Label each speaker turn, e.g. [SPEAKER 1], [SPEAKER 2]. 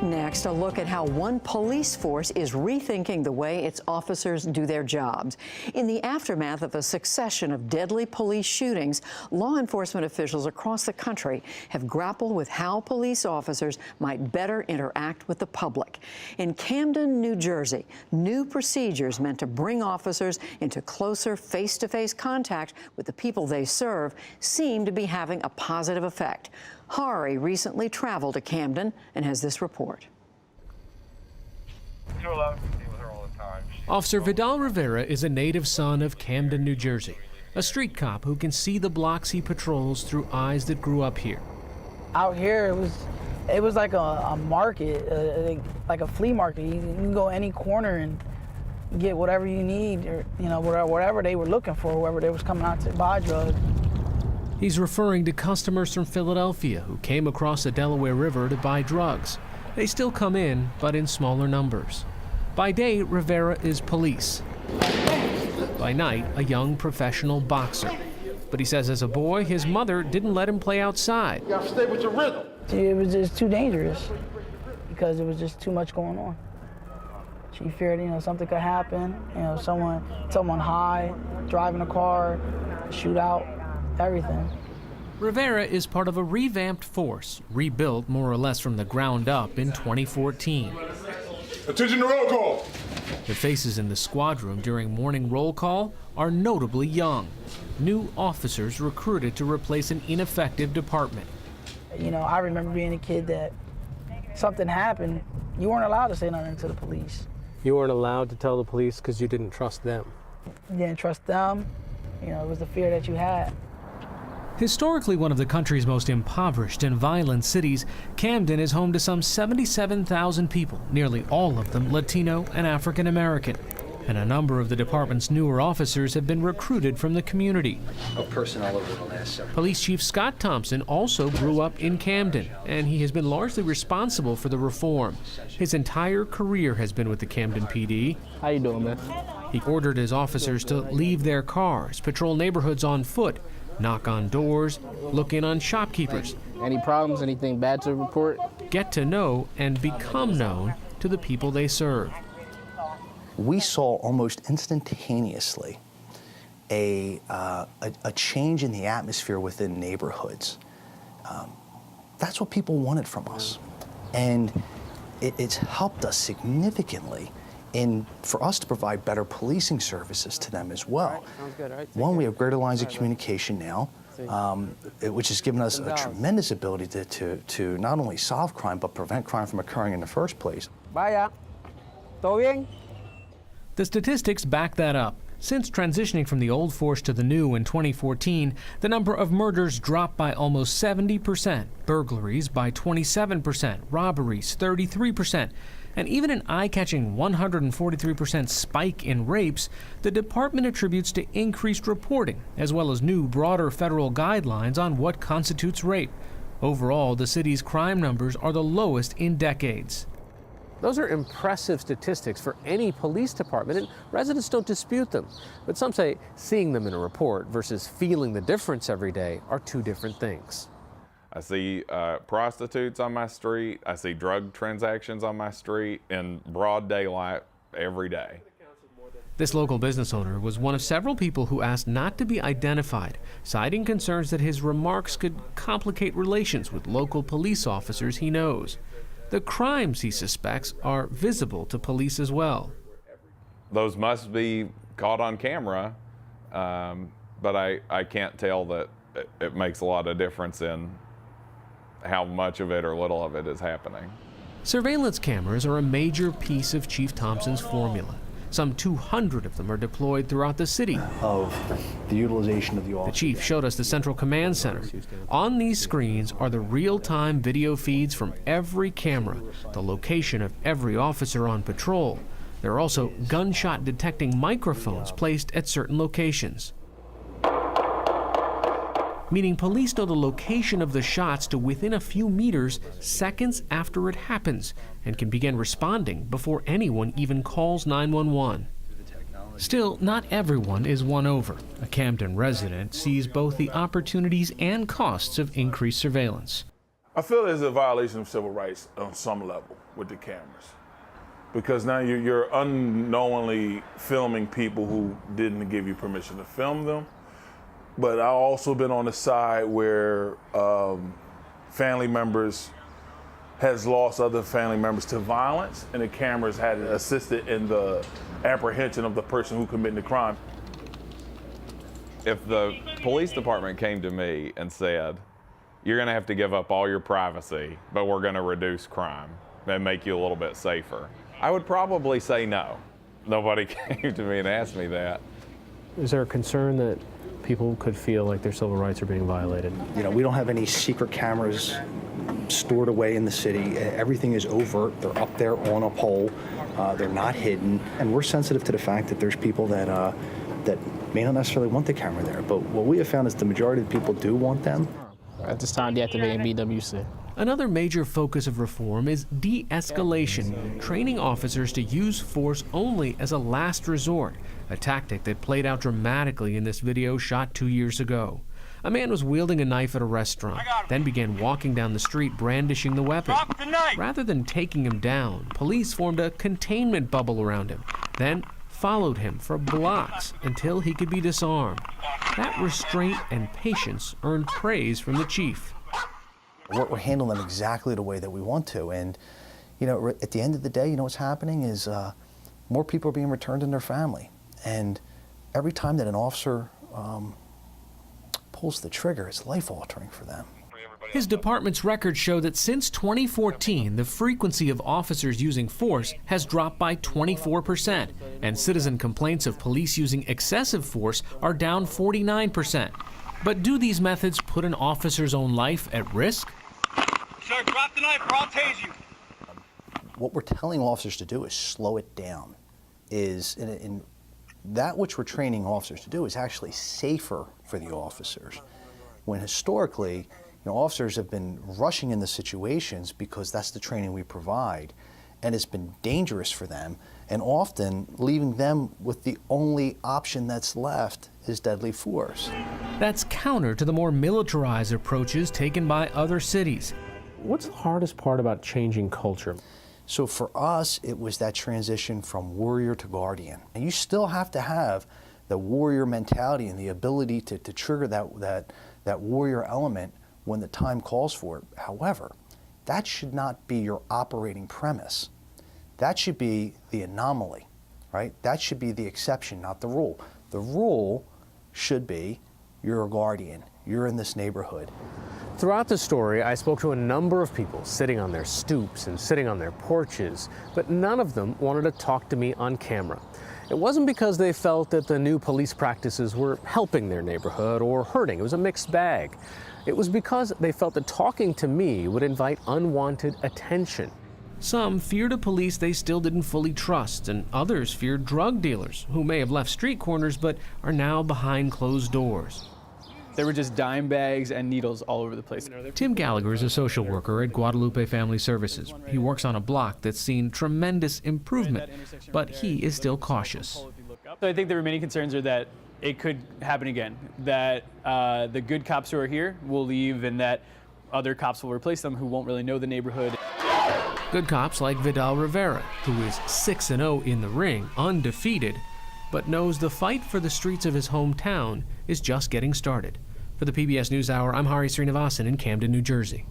[SPEAKER 1] Next, a look at how one police force is rethinking the way its officers do their jobs. In the aftermath of a succession of deadly police shootings, law enforcement officials across the country have grappled with how police officers might better interact with the public. In Camden, New Jersey, new procedures meant to bring officers into closer face-to-face contact with the people they serve seem to be having a positive effect. Hari recently traveled to Camden and has this report.
[SPEAKER 2] Officer Vidal Rivera is a native son of Camden, New Jersey, a street cop who can see the blocks he patrols through eyes that grew up here.
[SPEAKER 3] Out here, it was like a market, like a flea market. You can go any corner and get whatever you need, or whatever they were looking for, whoever they was coming out to buy drugs.
[SPEAKER 2] He's referring to customers from Philadelphia who came across the Delaware River to buy drugs. They still come in, but in smaller numbers. By day, Rivera is police. By night, a young professional boxer. But he says as a boy, his mother didn't let him play outside.
[SPEAKER 4] You gotta stay with your rhythm.
[SPEAKER 3] It was just too dangerous because it was just too much going on. She feared, something could happen, someone high, driving a car, shootout, everything.
[SPEAKER 2] Rivera is part of a revamped force, rebuilt more or less from the ground up in 2014.
[SPEAKER 4] Attention to roll call.
[SPEAKER 2] The faces in the squad room during morning roll call are notably young. New officers recruited to replace an ineffective department.
[SPEAKER 3] I remember being a kid that something happened, you weren't allowed to say nothing to the police.
[SPEAKER 2] You weren't allowed to tell the police because you didn't trust them.
[SPEAKER 3] You didn't trust them. It was the fear that you had.
[SPEAKER 2] Historically one of the country's most impoverished and violent cities, Camden is home to some 77,000 people, nearly all of them Latino and African American. And a number of the department's newer officers have been recruited from the community. Police Chief Scott Thompson also grew up in Camden, and he has been largely responsible for the reform. His entire career has been with the Camden PD.
[SPEAKER 5] How you doing, man?
[SPEAKER 2] He ordered his officers to leave their cars, patrol neighborhoods on foot, knock on doors, look in on shopkeepers.
[SPEAKER 5] Any problems, anything bad to report?
[SPEAKER 2] Get to know and become known to the people they serve.
[SPEAKER 6] We saw almost instantaneously a change in the atmosphere within neighborhoods. That's what people wanted from us. And it's helped us significally for us to provide better policing services to them as well.
[SPEAKER 5] Sounds good. All right,
[SPEAKER 6] one, we have greater lines of communication now, which has given us a tremendous ability to not only solve crime, but prevent crime from occurring in the first place.
[SPEAKER 5] Vaya. ¿Todo bien?
[SPEAKER 2] The statistics back that up. Since transitioning from the old force to the new in 2014, the number of murders dropped by almost 70%, burglaries by 27%, robberies 33%, and even an eye-catching 143% spike in rapes, the department attributes to increased reporting, as well as new, broader federal guidelines on what constitutes rape. Overall, the city's crime numbers are the lowest in decades.
[SPEAKER 7] Those are impressive statistics for any police department, and residents don't dispute them. But some say seeing them in a report versus feeling the difference every day are two different things.
[SPEAKER 8] I see prostitutes on my street. I see drug transactions on my street in broad daylight every day.
[SPEAKER 2] This local business owner was one of several people who asked not to be identified, citing concerns that his remarks could complicate relations with local police officers he knows. The crimes, he suspects, are visible to police as well.
[SPEAKER 8] Those must be caught on camera, but I can't tell that it makes a lot of difference in how much of it or little of it is happening.
[SPEAKER 2] Surveillance cameras are a major piece of Chief Thompson's formula. Some 200 of them are deployed throughout the city.
[SPEAKER 6] Of the utilization of the officer.
[SPEAKER 2] The chief showed us the Central Command Center. On these screens are the real-time video feeds from every camera, the location of every officer on patrol. There are also gunshot-detecting microphones placed at certain locations, meaning police know the location of the shots to within a few meters seconds after it happens and can begin responding before anyone even calls 911. Still, not everyone is won over. A Camden resident sees both the opportunities and costs of increased surveillance.
[SPEAKER 4] I feel there's a violation of civil rights on some level with the cameras, because now you're unknowingly filming people who didn't give you permission to film them. But I've also been on the side where family members has lost other family members to violence, and the cameras had assisted in the apprehension of the person who committed the crime.
[SPEAKER 8] If the police department came to me and said, you're gonna have to give up all your privacy, but we're gonna reduce crime and make you a little bit safer, I would probably say no. Nobody came to me and asked me that.
[SPEAKER 7] Is there a concern that people could feel like their civil rights are being violated?
[SPEAKER 6] You know, we don't have any secret cameras stored away in the city. Everything is overt. They're up there on a pole. They're not hidden. And we're sensitive to the fact that there's people that may not necessarily want the camera there. But what we have found is the majority of people do want them.
[SPEAKER 5] At this time, deactivating BWC.
[SPEAKER 2] Another major focus of reform is de-escalation, training officers to use force only as a last resort, a tactic that played out dramatically in this video shot 2 years ago. A man was wielding a knife at a restaurant, then began walking down the street brandishing the weapon.
[SPEAKER 9] Drop the knife!
[SPEAKER 2] Rather than taking him down, police formed a containment bubble around him, then followed him for blocks until he could be disarmed. That restraint and patience earned praise from the chief.
[SPEAKER 6] We're handling them exactly the way that we want to. And, you know, at the end of the day, you know what's happening is more people are being returned in their family. And every time that an officer pulls the trigger, it's life-altering for them.
[SPEAKER 2] His department's records show that since 2014, the frequency of officers using force has dropped by 24%, and citizen complaints of police using excessive force are down 49%. But do these methods put an officer's own life at risk?
[SPEAKER 9] Sir, drop the knife or I'll tase you.
[SPEAKER 6] What we're telling officers to do is slow it down. In that which we're training officers to do is actually safer for the officers. When historically, you know, officers have been rushing into situations because that's the training we provide, and it's been dangerous for them, and often leaving them with the only option that's left is deadly force.
[SPEAKER 2] That's counter to the more militarized approaches taken by other cities.
[SPEAKER 7] What's the hardest part about changing culture?
[SPEAKER 6] So for us, it was that transition from warrior to guardian. And you still have to have the warrior mentality and the ability to trigger that warrior element when the time calls for it. However, that should not be your operating premise. That should be the anomaly, right? That should be the exception, not the rule. The rule should be you're a guardian, you're in this neighborhood.
[SPEAKER 7] Throughout the story, I spoke to a number of people sitting on their stoops and sitting on their porches, but none of them wanted to talk to me on camera. It wasn't because they felt that the new police practices were helping their neighborhood or hurting. It was a mixed bag. It was because they felt that talking to me would invite unwanted attention.
[SPEAKER 2] Some feared a police they still didn't fully trust, and others feared drug dealers who may have left street corners but are now behind closed doors.
[SPEAKER 10] There were just dime bags and needles all over the place.
[SPEAKER 2] Tim Gallagher is a social worker at Guadalupe Family Services. He works on a block that's seen tremendous improvement, but he is still cautious.
[SPEAKER 10] So I think the remaining concerns are that it could happen again, that the good cops who are here will leave and that other cops will replace them who won't really know the neighborhood.
[SPEAKER 2] Good cops like Vidal Rivera, who is 6-0 in the ring, undefeated, but knows the fight for the streets of his hometown is just getting started. For the PBS NewsHour, I'm Hari Srinivasan in Camden, New Jersey.